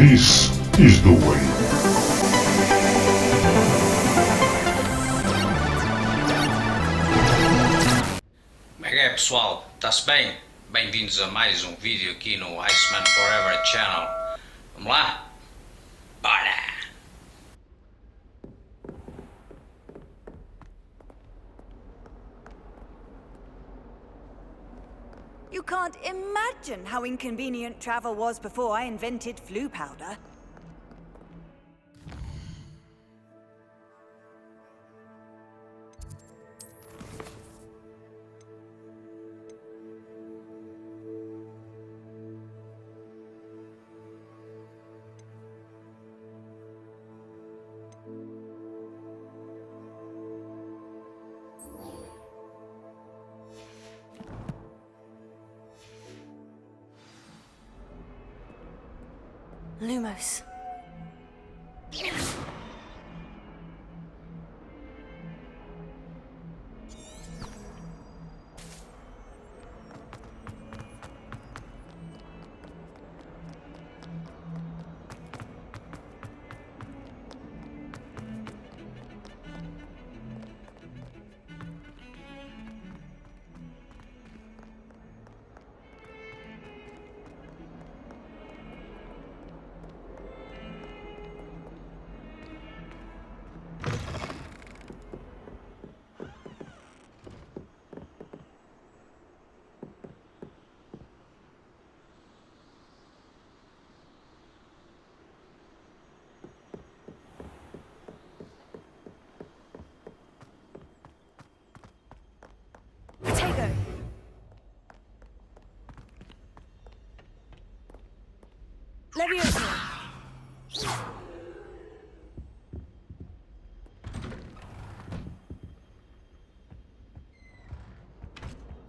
This is the way. Como é que é, pessoal? Está-se bem? Bem-vindos a mais um vídeo aqui no Iceman Forever Channel. Vamos lá? Bora! You can't imagine how inconvenient travel was before I invented flu powder. Lumos. Leviosa.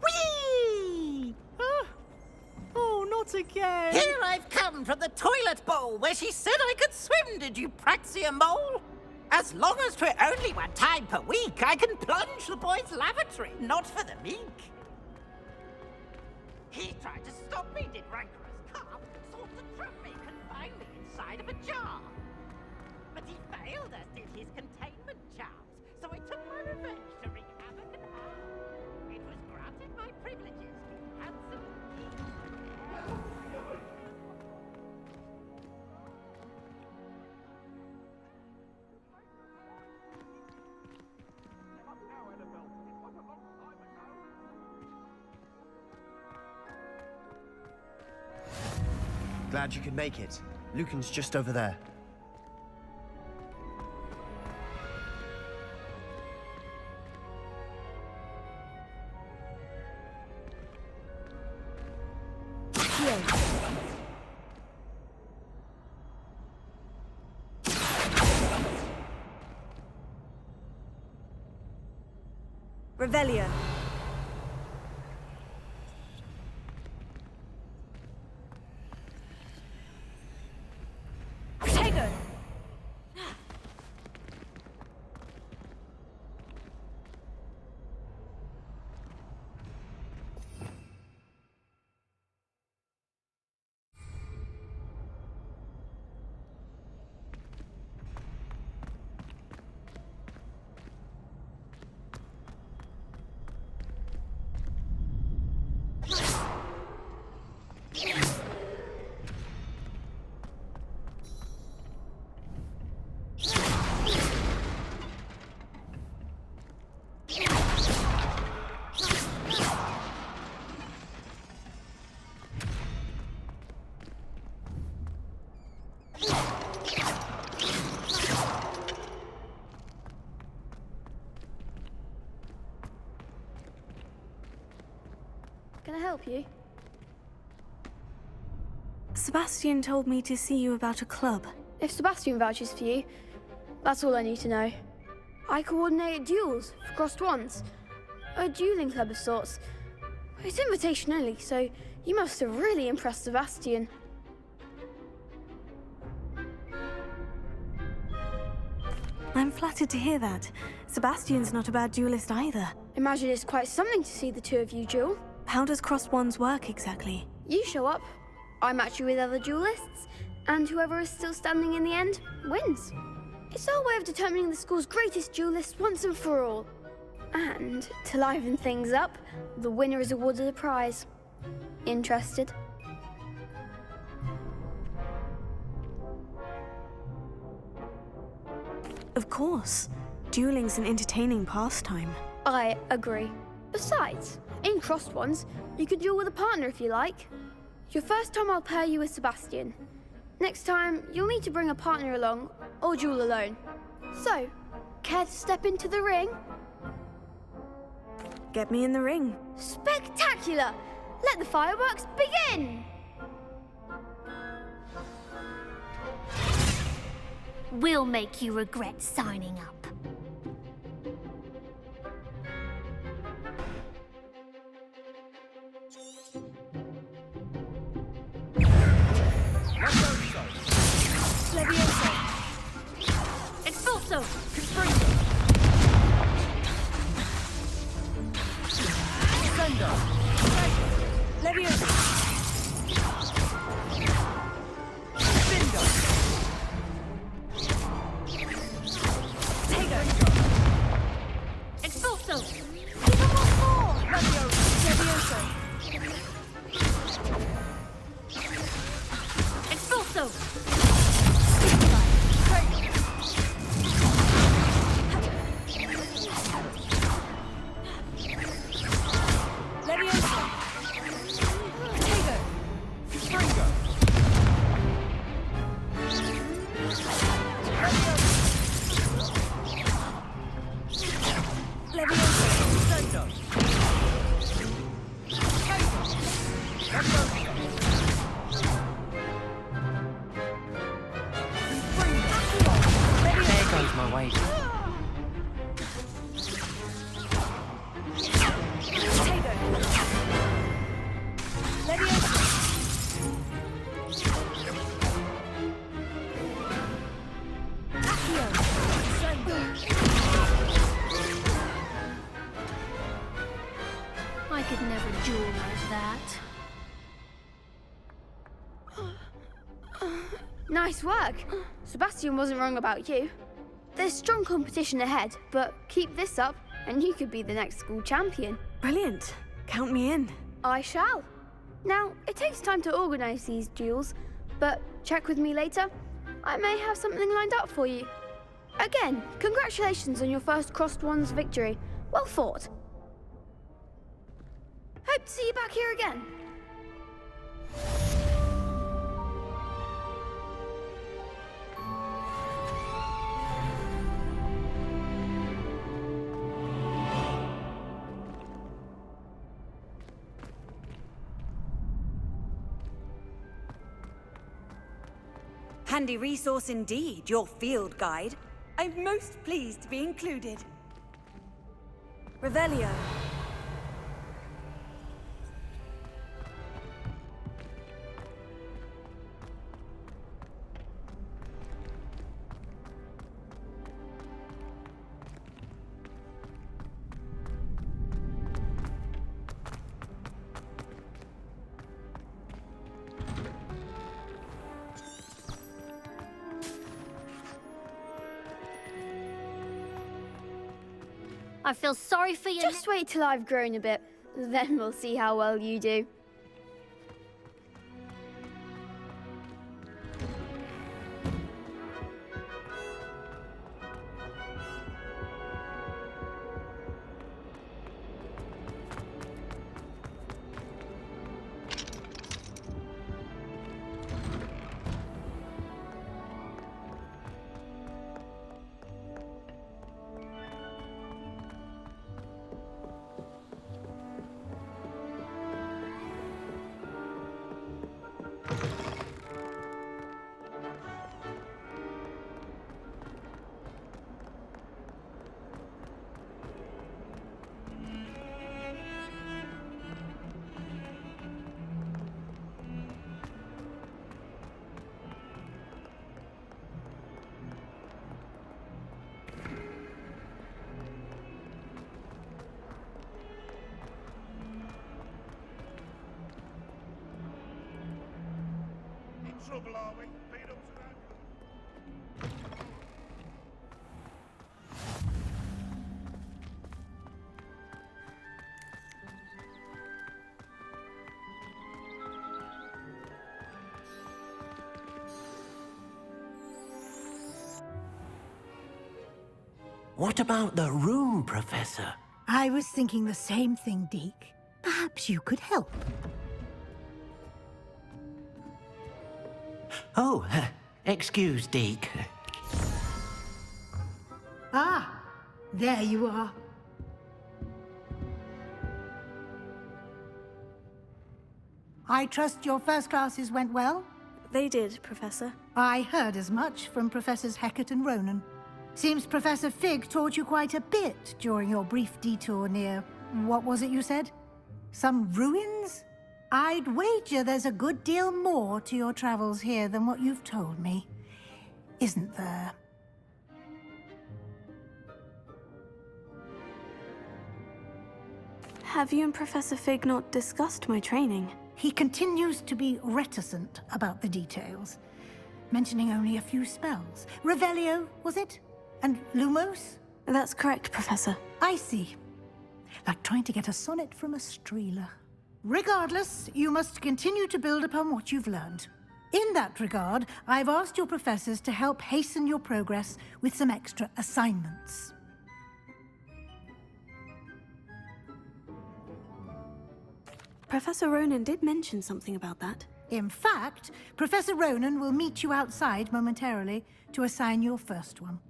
Whee! Oh, not again! Here I've come from the toilet bowl where she said I could swim, did you praxia mole? As long as 'twere only one time per week, I can plunge the boy's lavatory, not for the meek. He tried to stop me, did rancorous calf, sought to trap me, confine me inside of a jar. But he failed, as did his containment charms, so I took my revenge to wreak havoc and harm. It was granted my privileges, handsome Glad you could make it. Lucan's just over there. Revelio. Protego. Can I help you? Sebastian told me to see you about a club. If Sebastian vouches for you, that's all I need to know. I coordinate duels for crossed wands. A dueling club of sorts. It's invitation only, so you must have really impressed Sebastian. I'm flattered to hear that. Sebastian's not a bad duelist either. Imagine it's quite something to see the two of you duel. How does crossed wands work exactly? You show up, I match you with other duelists, And whoever is still standing in the end wins. It's our way of determining the school's greatest duelist once and for all. And to liven things up, the winner is awarded a prize. Interested? Of course. Dueling's an entertaining pastime. I agree. Besides, in crossed ones, you could duel with a partner if you like. Your first time I'll pair you with Sebastian. Next time, you'll need to bring a partner along, or duel alone. So, care to step into the ring? Get me in the ring. Spectacular! Let the fireworks begin! We'll make you regret signing up. Levioso. Expulso! Levioso. Expulso! Levioso. Expulso! Levioso. There goes my wager. I could never duel like that. Nice work. Sebastian wasn't wrong about you. There's strong competition ahead, but keep this up and you could be the next school champion. Brilliant. Count me in. I shall. Now, it takes time to organise these duels, but check with me later. I may have something lined up for you. Again, congratulations on your first Crossed Ones victory. Well fought. Hope to see you back here again. Handy resource indeed, your field guide. I'm most pleased to be included. Revelio. I feel sorry for you. Just wait till I've grown a bit, then we'll see how well you do. Trouble, are we? Being What about the room, Professor? I was thinking the same thing, Deke. Perhaps you could help. Oh, excuse, Deke. Ah, there you are. I trust your first classes went well? They did, Professor. I heard as much from Professors Hecat and Ronan. Seems Professor Fig taught you quite a bit during your brief detour near... what was it you said? Some ruins? I'd wager there's a good deal more to your travels here than what you've told me. Isn't there? Have you and Professor Fig not discussed my training? He continues to be reticent about the details, mentioning only a few spells. Revelio, was it? And Lumos? That's correct, Professor. I see. Like trying to get a sonnet from a streeler. Regardless, you must continue to build upon what you've learned. In that regard, I've asked your professors to help hasten your progress with some extra assignments. Professor Ronan did mention something about that. In fact, Professor Ronan will meet you outside momentarily to assign your first one.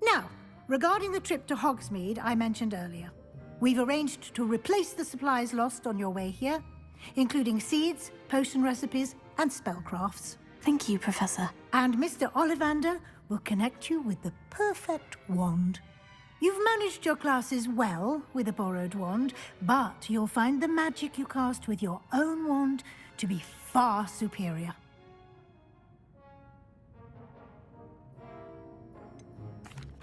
Now, regarding the trip to Hogsmeade I mentioned earlier, we've arranged to replace the supplies lost on your way here, including seeds, potion recipes, and spellcrafts. Thank you, Professor. And Mr. Ollivander will connect you with the perfect wand. You've managed your classes well with a borrowed wand, but you'll find the magic you cast with your own wand to be far superior.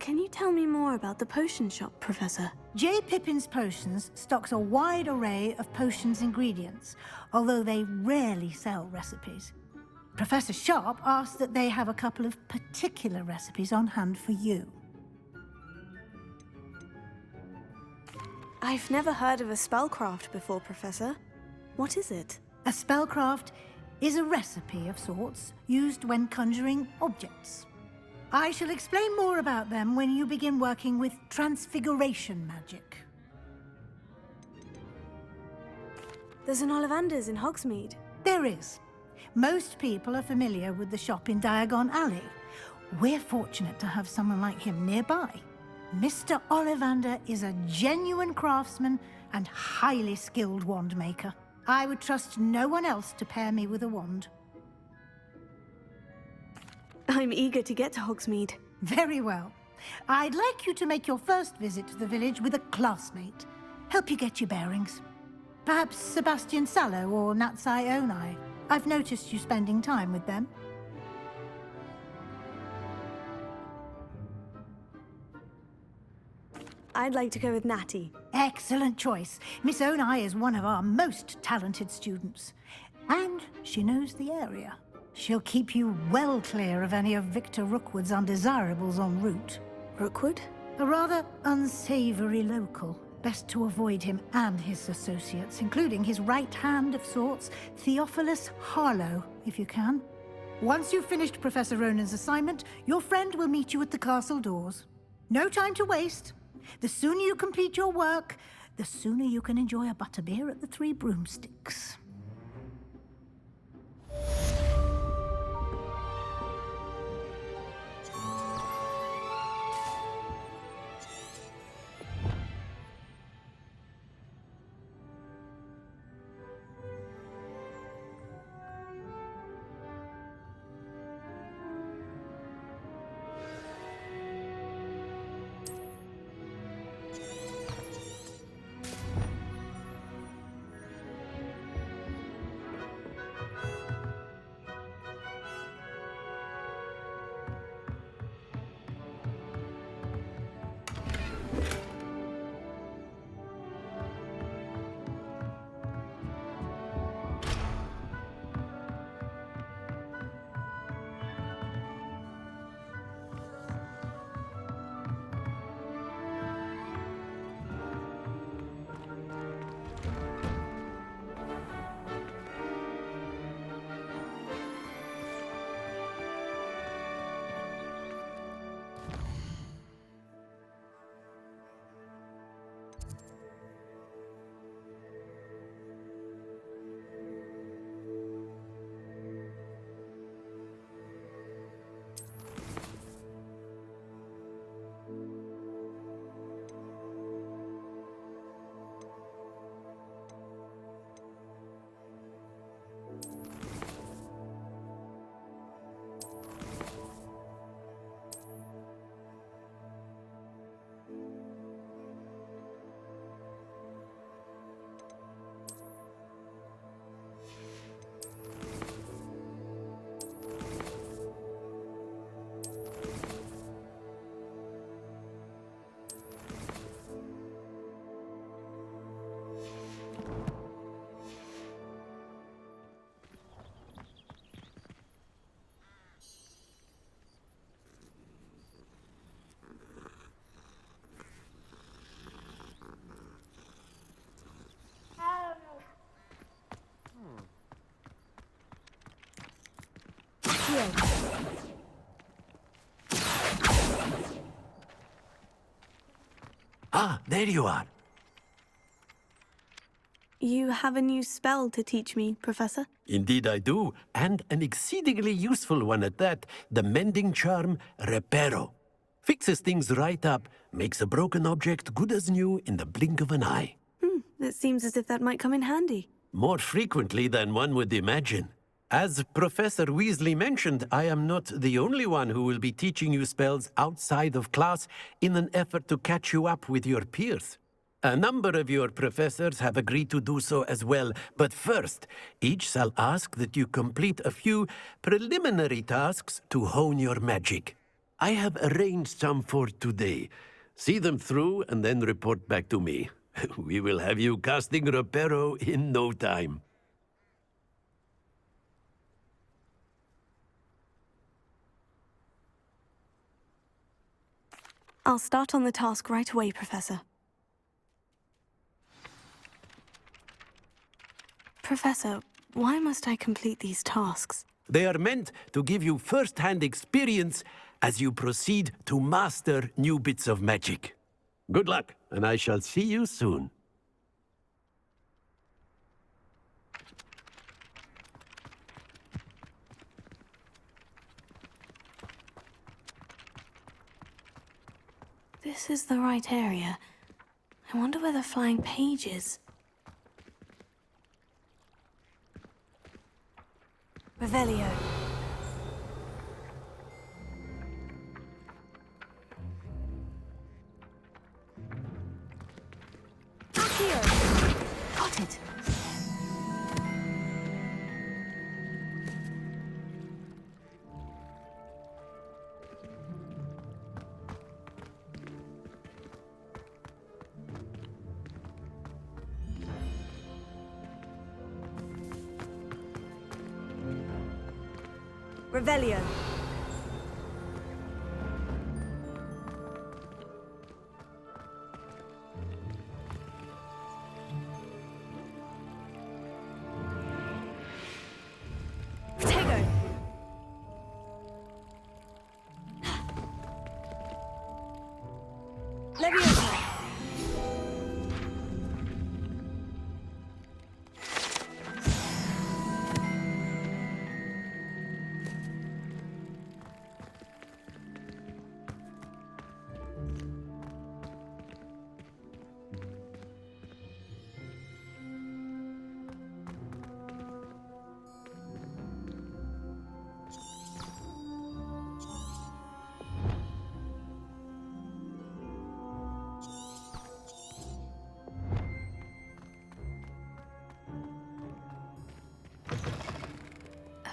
Can you tell me more about the potion shop, Professor? J. Pippin's Potions stocks a wide array of potions ingredients, although they rarely sell recipes. Professor Sharp asks that they have a couple of particular recipes on hand for you. I've never heard of a spellcraft before, Professor. What is it? A spellcraft is a recipe of sorts used when conjuring objects. I shall explain more about them when you begin working with transfiguration magic. There's an Ollivander's in Hogsmeade. There is. Most people are familiar with the shop in Diagon Alley. We're fortunate to have someone like him nearby. Mr. Ollivander is a genuine craftsman and highly skilled wand maker. I would trust no one else to pair me with a wand. I'm eager to get to Hogsmeade. Very well. I'd like you to make your first visit to the village with a classmate. Help you get your bearings. Perhaps Sebastian Sallow or Natsai Onai. I've noticed you spending time with them. I'd like to go with Natty. Excellent choice. Miss Onai is one of our most talented students. And she knows the area. She'll keep you well clear of any of Victor Rookwood's undesirables en route. Rookwood? A rather unsavory local. Best to avoid him and his associates, including his right hand of sorts, Theophilus Harlow, if you can. Once you've finished Professor Ronan's assignment, your friend will meet you at the castle doors. No time to waste. The sooner you complete your work, the sooner you can enjoy a butterbeer at the Three Broomsticks. Ah, there you are. You have a new spell to teach me, Professor? Indeed I do, and an exceedingly useful one at that. The mending charm, Reparo. Fixes things right up, makes a broken object good as new in the blink of an eye. It seems as if that might come in handy. More frequently than one would imagine. As Professor Weasley mentioned, I am not the only one who will be teaching you spells outside of class in an effort to catch you up with your peers. A number of your professors have agreed to do so as well, but first, each shall ask that you complete a few preliminary tasks to hone your magic. I have arranged some for today. See them through and then report back to me. We will have you casting Reparo in no time. I'll start on the task right away, Professor. Professor, why must I complete these tasks? They are meant to give you first-hand experience as you proceed to master new bits of magic. Good luck, and I shall see you soon. This is the right area. I wonder where the flying page is. Revelio. Got it. Revelio. Tenho. Leviosa.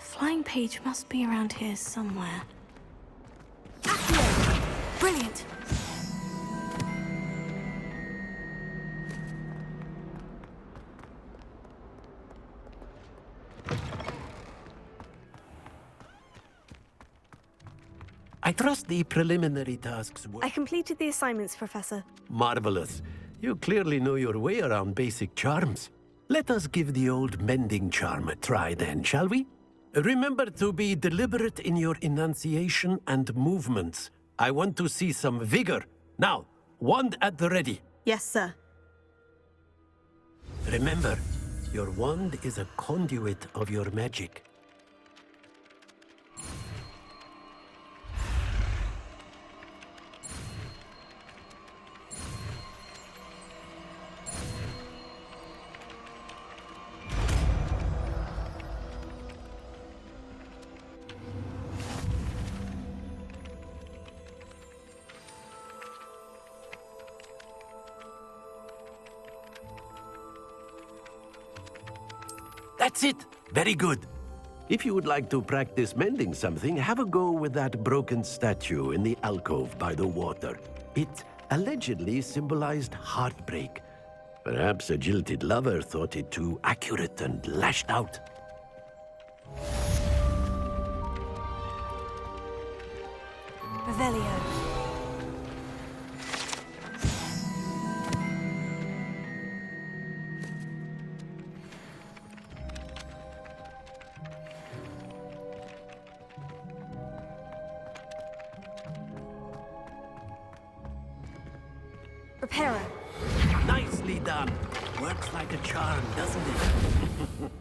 Flying page must be around here somewhere. Accio! Brilliant! I trust the preliminary tasks were... I completed the assignments, Professor. Marvelous. You clearly know your way around basic charms. Let us give the old mending charm a try then, shall we? Remember to be deliberate in your enunciation and movements. I want to see some vigor. Now, wand at the ready. Yes, sir. Remember, your wand is a conduit of your magic. That's it! Very good. If you would like to practice mending something, have a go with that broken statue in the alcove by the water. It allegedly symbolized heartbreak. Perhaps a jilted lover thought it too accurate and lashed out. Revelio. Preparo. Nicely done. Works like a charm, doesn't it?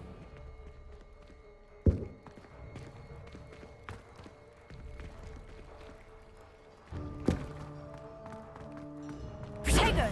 Protego!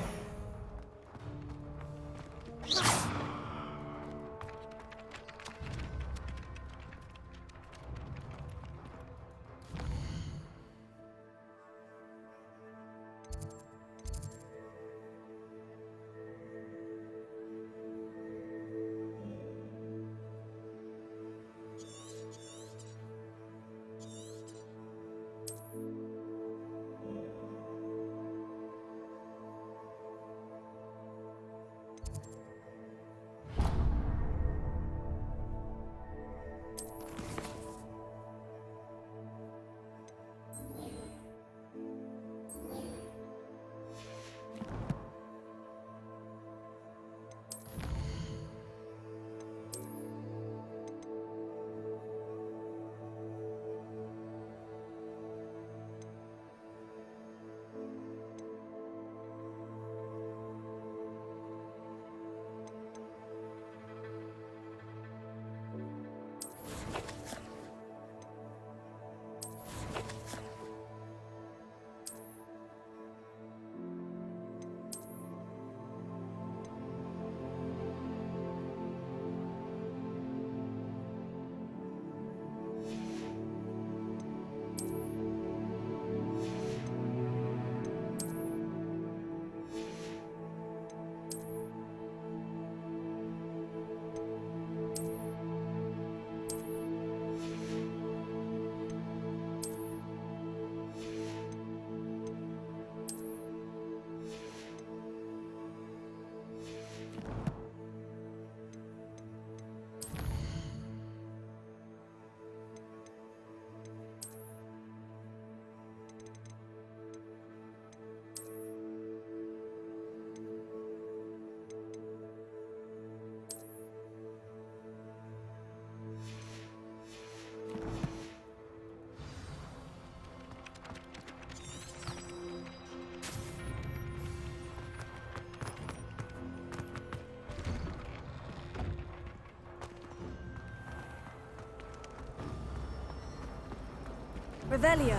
Revelio.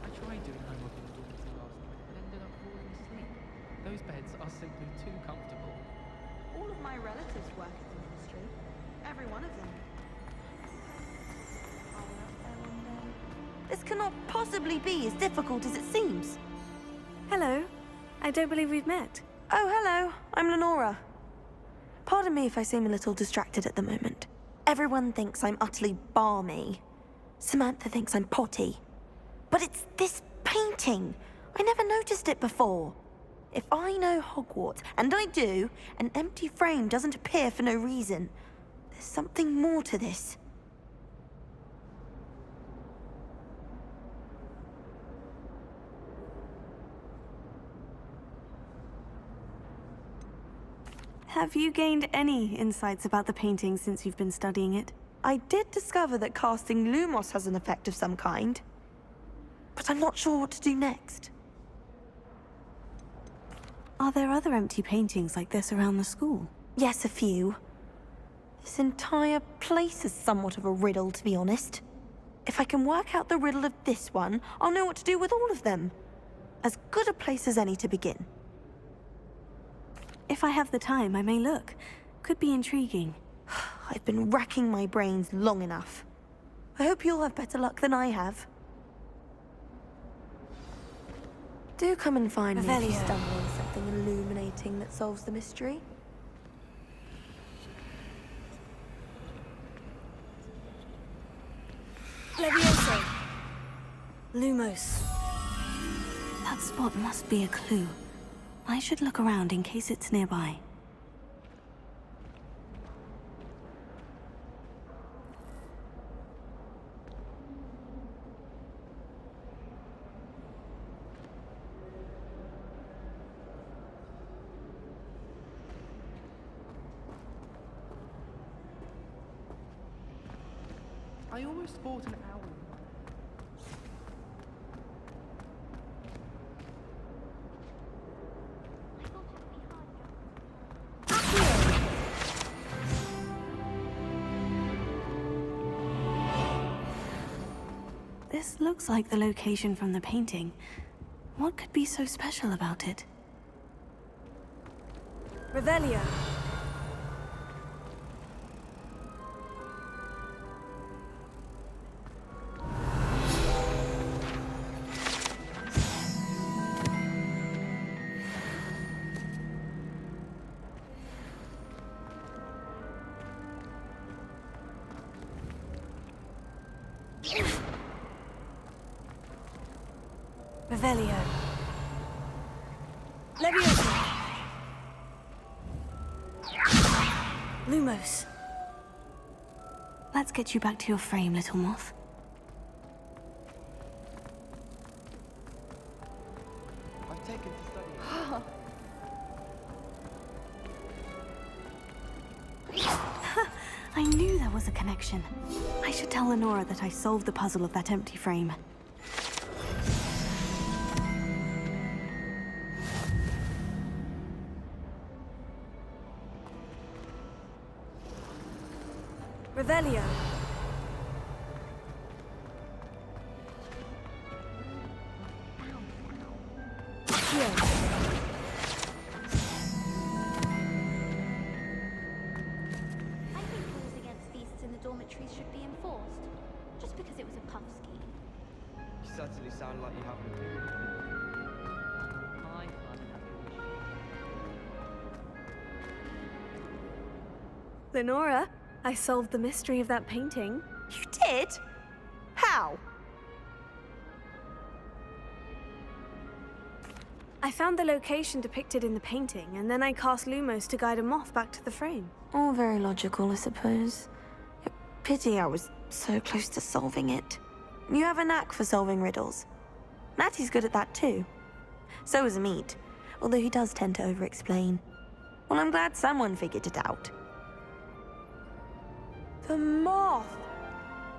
I tried doing homework in the dormitory last night, but ended up falling asleep. Those beds are simply too comfortable. All of my relatives work at the ministry. Every one of them. This cannot possibly be as difficult as it seems. Hello. I don't believe we've met. Oh, hello. I'm Lenora. Pardon me if I seem a little distracted at the moment. Everyone thinks I'm utterly balmy. Samantha thinks I'm potty. But it's this painting. I never noticed it before. If I know Hogwarts, and I do, an empty frame doesn't appear for no reason. There's something more to this. Have you gained any insights about the painting since you've been studying it? I did discover that casting Lumos has an effect of some kind. But I'm not sure what to do next. Are there other empty paintings like this around the school? Yes, a few. This entire place is somewhat of a riddle, to be honest. If I can work out the riddle of this one, I'll know what to do with all of them. As good a place as any to begin. If I have the time, I may look. Could be intriguing. I've been racking my brains long enough. I hope you'll have better luck than I have. Do come and find me if you stumble on something illuminating that solves the mystery. Levioso. Lumos. That spot must be a clue. I should look around in case it's nearby. I almost fought an owl. This looks like the location from the painting. What could be so special about it? Revelio. Revelio. Leviosa. Lumos. Let's get you back to your frame, little moth. I've taken to studying. I knew there was a connection. I should tell Lenora that I solved the puzzle of that empty frame. Revelio. Here. I think rules against feasts in the dormitories should be enforced. Just because it was a puff scheme. You certainly sound like you have an opinion. I Lenora, I solved the mystery of that painting. You did? How? I found the location depicted in the painting, and then I cast Lumos to guide a moth back to the frame. All very logical, I suppose. Pity I was so close to solving it. You have a knack for solving riddles. Natty's good at that too. So is Amit, although he does tend to over-explain. Well, I'm glad someone figured it out. The moth!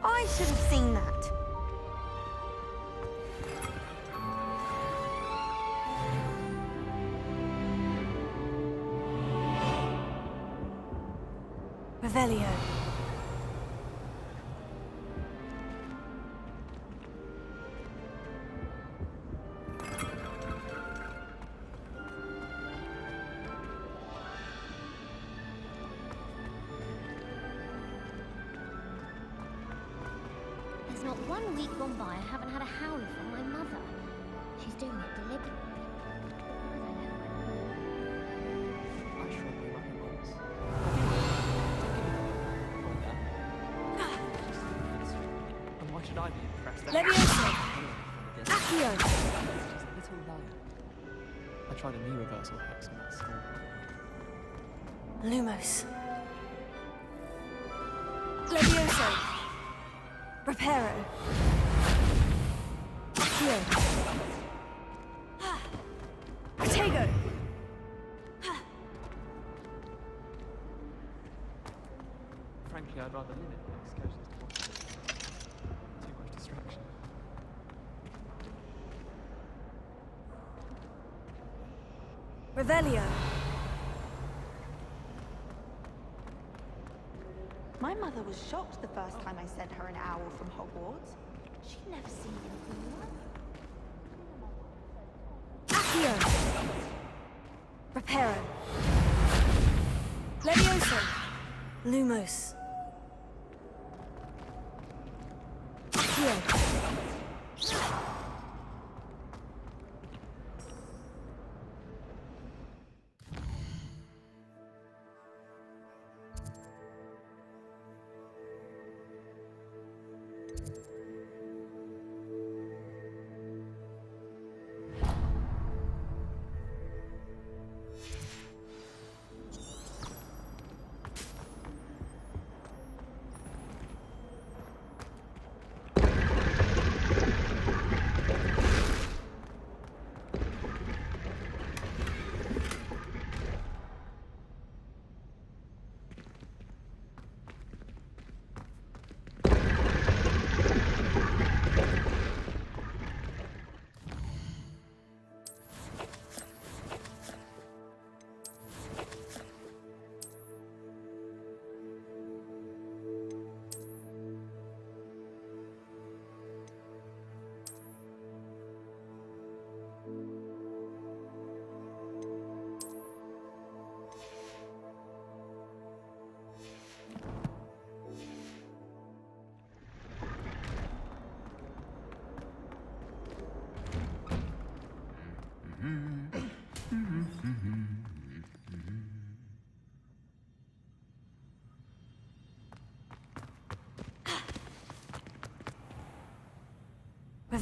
I should have seen that. Revelio. There's not 1 week gone by I haven't had a howler from my mother. She's doing it deliberately. I shrunk my racket once. And why should I be impressed? Leviosa. It's Accio. just a little liar. I tried a new reversal hex on that school. Lumos. Levioso. Reparo. Accio. Protego. Frankly, I'd rather limit my excursions to one. Too much distraction. Revelio. My mother was shocked the first time I sent her an owl from Hogwarts. She'd never seen anything like it. Accio. Reparo. Levioso. Lumos. Accio.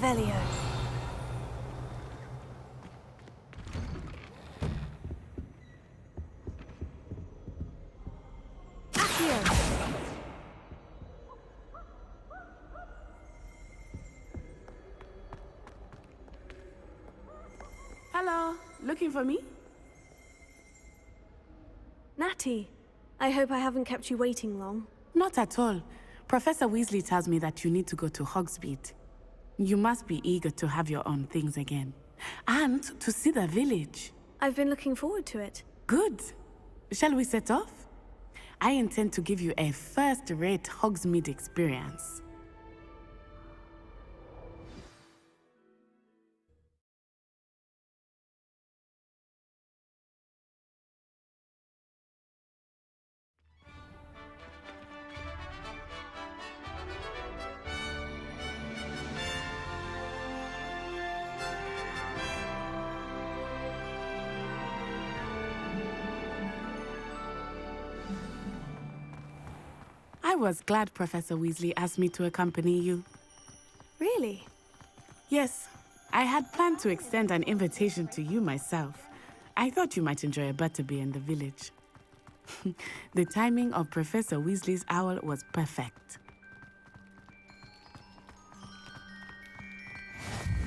Revelio. Hello, looking for me? Natty, I hope I haven't kept you waiting long. Not at all. Professor Weasley tells me that you need to go to Hogsmeade. You must be eager to have your own things again. And to see the village. I've been looking forward to it. Good. Shall we set off? I intend to give you a first-rate Hogsmeade experience. I was glad Professor Weasley asked me to accompany you. Really? Yes, I had planned to extend an invitation to you myself. I thought you might enjoy a butterbeer in the village. The timing of Professor Weasley's owl was perfect.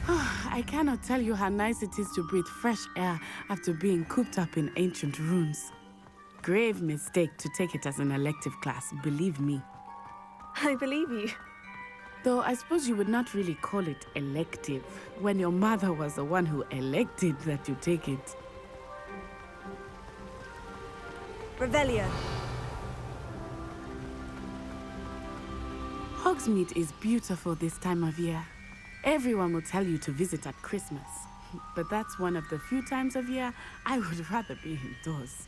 I cannot tell you how nice it is to breathe fresh air after being cooped up in ancient rooms. Grave mistake to take it as an elective class, believe me. I believe you. Though I suppose you would not really call it elective when your mother was the one who elected that you take it. Revelio. Hogsmeade is beautiful this time of year. Everyone will tell you to visit at Christmas. But that's one of the few times of year I would rather be indoors.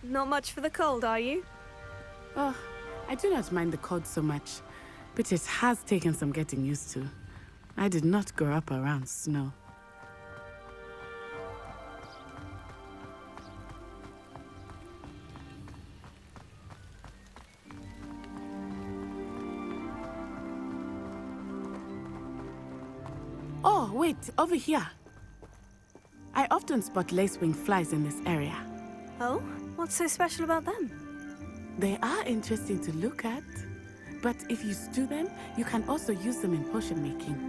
Not much for the cold, are you? Oh, I do not mind the cold so much, but it has taken some getting used to. I did not grow up around snow. Oh, wait, over here. I often spot lacewing flies in this area. Oh? What's so special about them? They are interesting to look at, but if you stew them, you can also use them in potion making.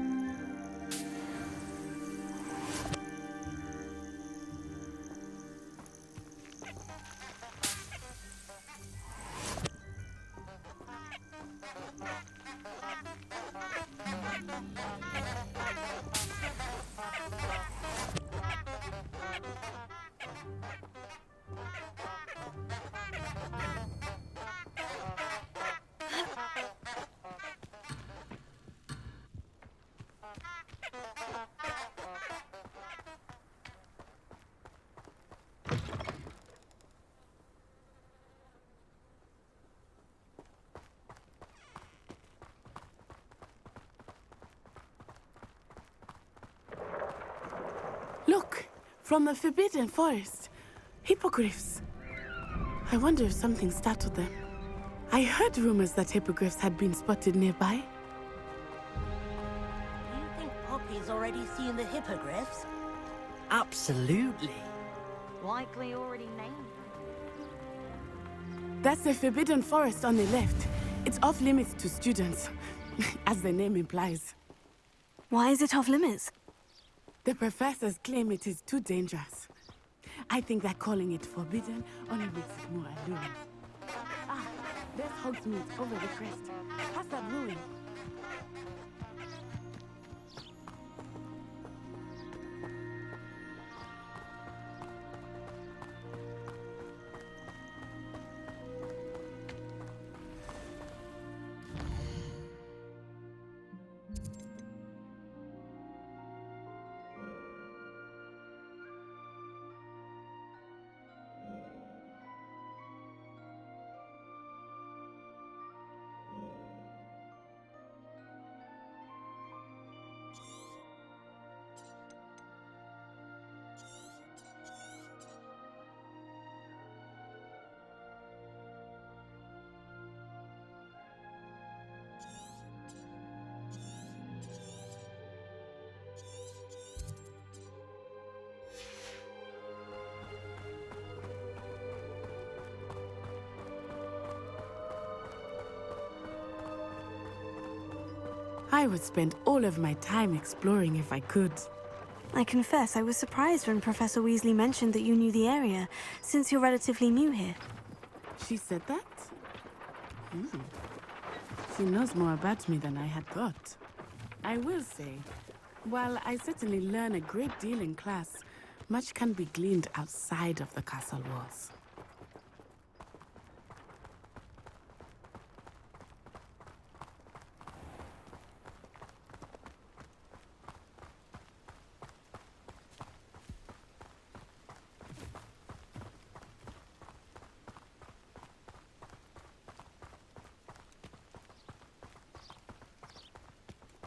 Look, from the Forbidden Forest. Hippogriffs. I wonder if something startled them. I heard rumors that hippogriffs had been spotted nearby. Do you think Poppy's already seen the hippogriffs? Absolutely. Likely already named. That's the Forbidden Forest on the left. It's off limits to students, as the name implies. Why is it off limits? The professors claim it is too dangerous. I think that calling it forbidden only makes it more alluring. Ah, there's Hogsmeade over the crest. Past that ruin. I would spend all of my time exploring if I could. I confess I was surprised when Professor Weasley mentioned that you knew the area, since you're relatively new here. She said that? She knows more about me than I had thought. I will say, while I certainly learn a great deal in class, much can be gleaned outside of the castle walls.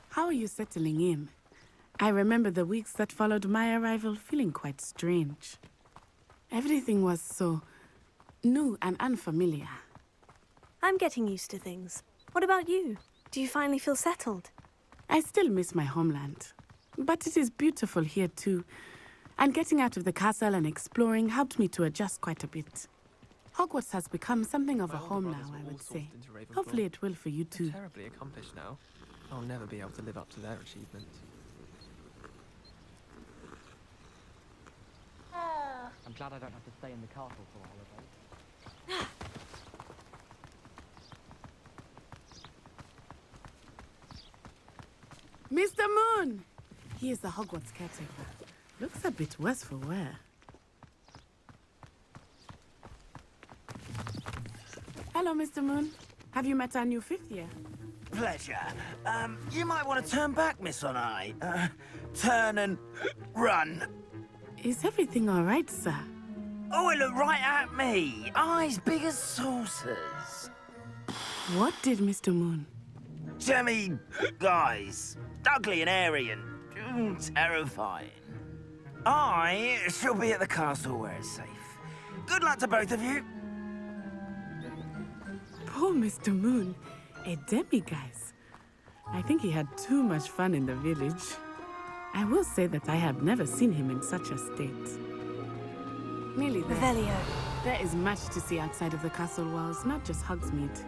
How are you settling in? I remember the weeks that followed my arrival feeling quite strange. Everything was so new and unfamiliar. I'm getting used to things. What about you? Do you finally feel settled? I still miss my homeland, but it is beautiful here too. And getting out of the castle and exploring helped me to adjust quite a bit. Hogwarts has become something of a home now, I would say. Hopefully it will for you too. They're terribly accomplished now. I'll never be able to live up to their achievements. I'm glad I don't have to stay in the castle for a holiday. Mr. Moon! He is the Hogwarts caretaker. Looks a bit worse for wear. Hello, Mr. Moon. Have you met our new fifth year? Pleasure. You might want to turn back, Miss Onai. Turn and run. Is everything all right, sir? Oh, it looked right at me. Eyes big as saucers. What did Mr. Moon? Jemmy guys. Ugly and airy and terrifying. I shall be at the castle where it's safe. Good luck to both of you. Poor Mr. Moon. A demiguise. I think he had too much fun in the village. I will say that I have never seen him in such a state. Nearly there. Revelio. There is much to see outside of the castle walls, not just Hogsmeade.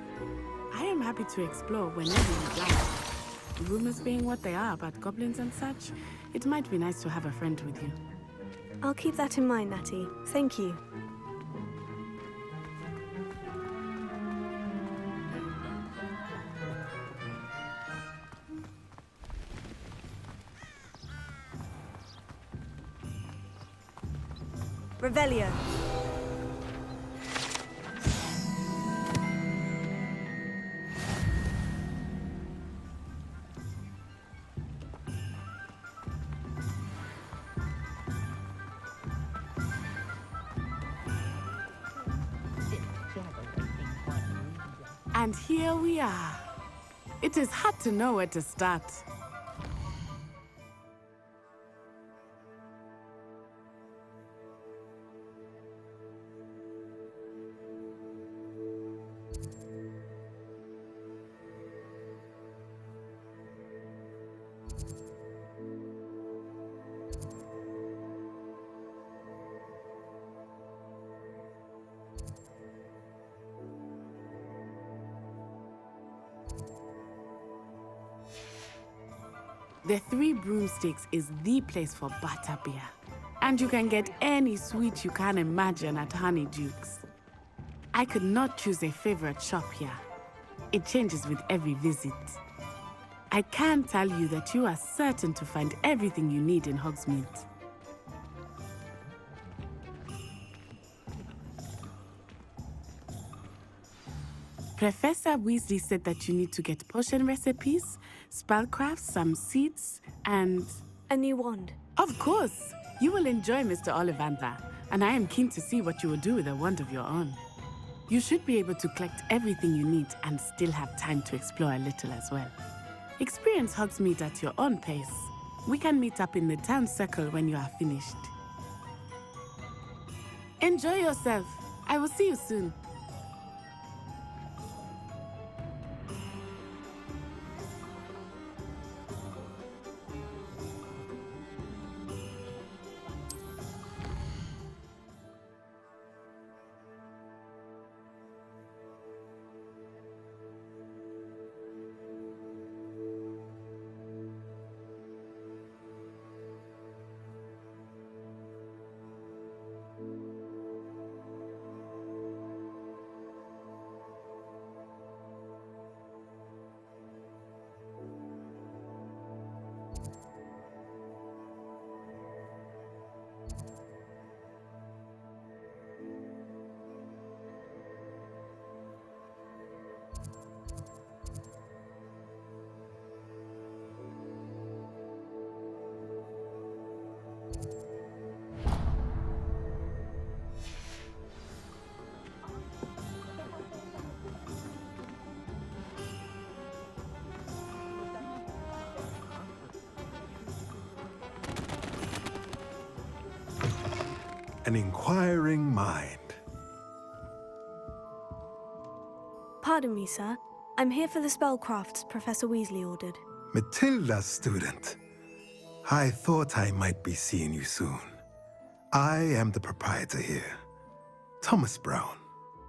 I am happy to explore whenever you like. Rumors being what they are about goblins and such, it might be nice to have a friend with you. I'll keep that in mind, Natty. Thank you. Revelio. And here we are. It is hard to know where to start. The Three Broomsticks is the place for butterbeer. And you can get any sweet you can imagine at Honeydukes. I could not choose a favorite shop here. It changes with every visit. I can tell you that you are certain to find everything you need in Hogsmeade. Professor Weasley said that you need to get potion recipes, spellcrafts, some seeds, and... a new wand. Of course! You will enjoy Mr. Ollivander, and I am keen to see what you will do with a wand of your own. You should be able to collect everything you need and still have time to explore a little as well. Experience Hogsmeade at your own pace. We can meet up in the town circle when you are finished. Enjoy yourself. I will see you soon. an inquiring mind. Pardon me, sir. I'm here for the spellcrafts Professor Weasley ordered. Matilda's student. I thought I might be seeing you soon. I am the proprietor here, Thomas Brown.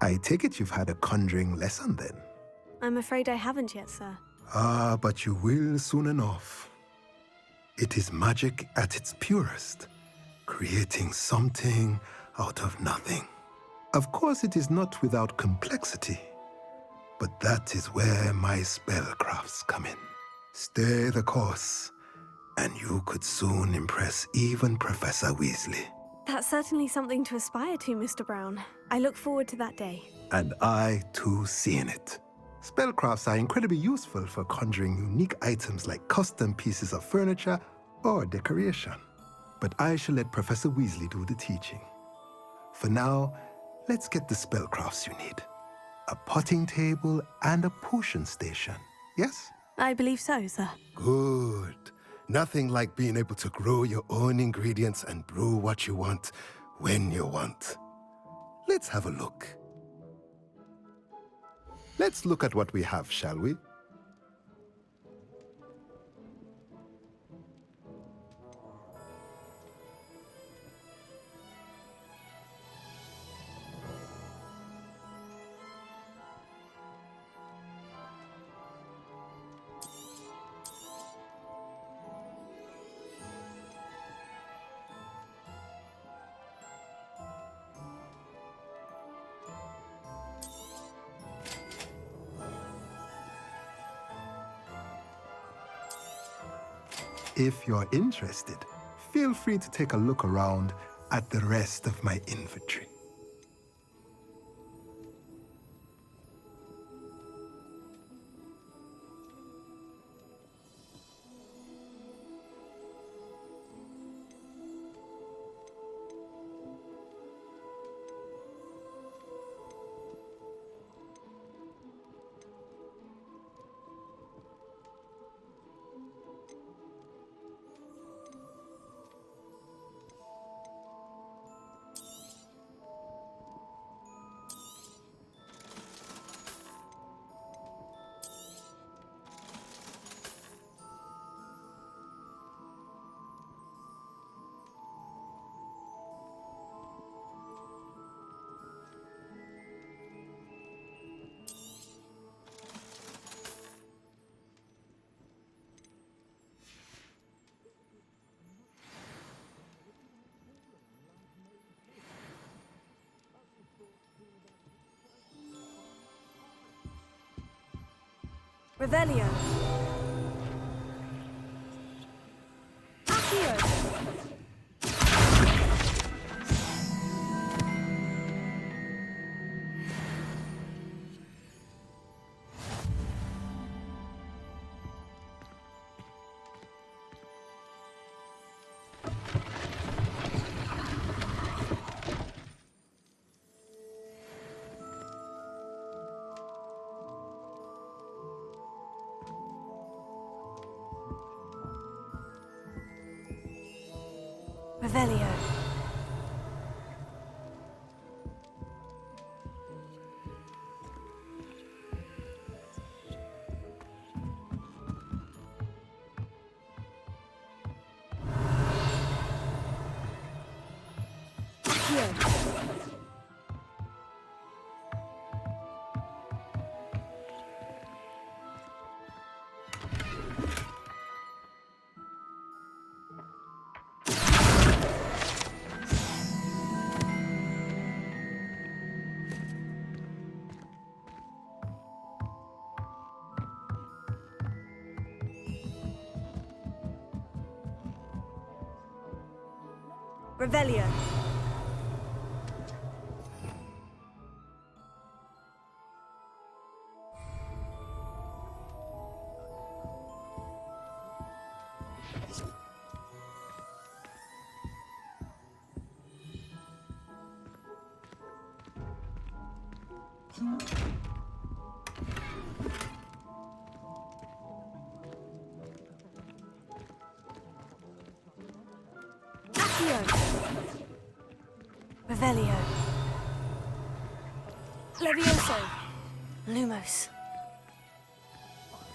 I take it you've had a conjuring lesson then? I'm afraid I haven't yet, sir. Ah, but you will soon enough. It is magic at its purest, creating something out of nothing. Of course, it is not without complexity, but that is where my spellcrafts come in. Stay the course, and you could soon impress even Professor Weasley. That's certainly something to aspire to, Mr. Brown. I look forward to that day. And I, too, seeing it. Spellcrafts are incredibly useful for conjuring unique items like custom pieces of furniture or decoration. But I shall let Professor Weasley do the teaching. For now, let's get the spellcrafts you need. A potting table and a potion station, yes? I believe so, sir. Good. Nothing like being able to grow your own ingredients and brew what you want when you want. Let's have a look. Let's look at what we have, shall we? If you're interested, feel free to take a look around at the rest of my inventory. Revelio. Accio. Revelio. Revelio. Accio. Revelio. Levioso. Lumos.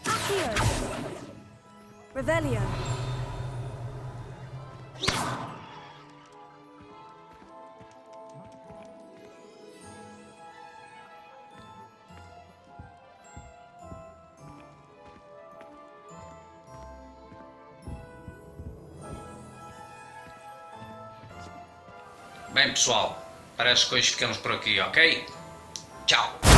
Accio. Revelio. Bem, pessoal, parece que hoje ficamos por aqui, ok? Tchau!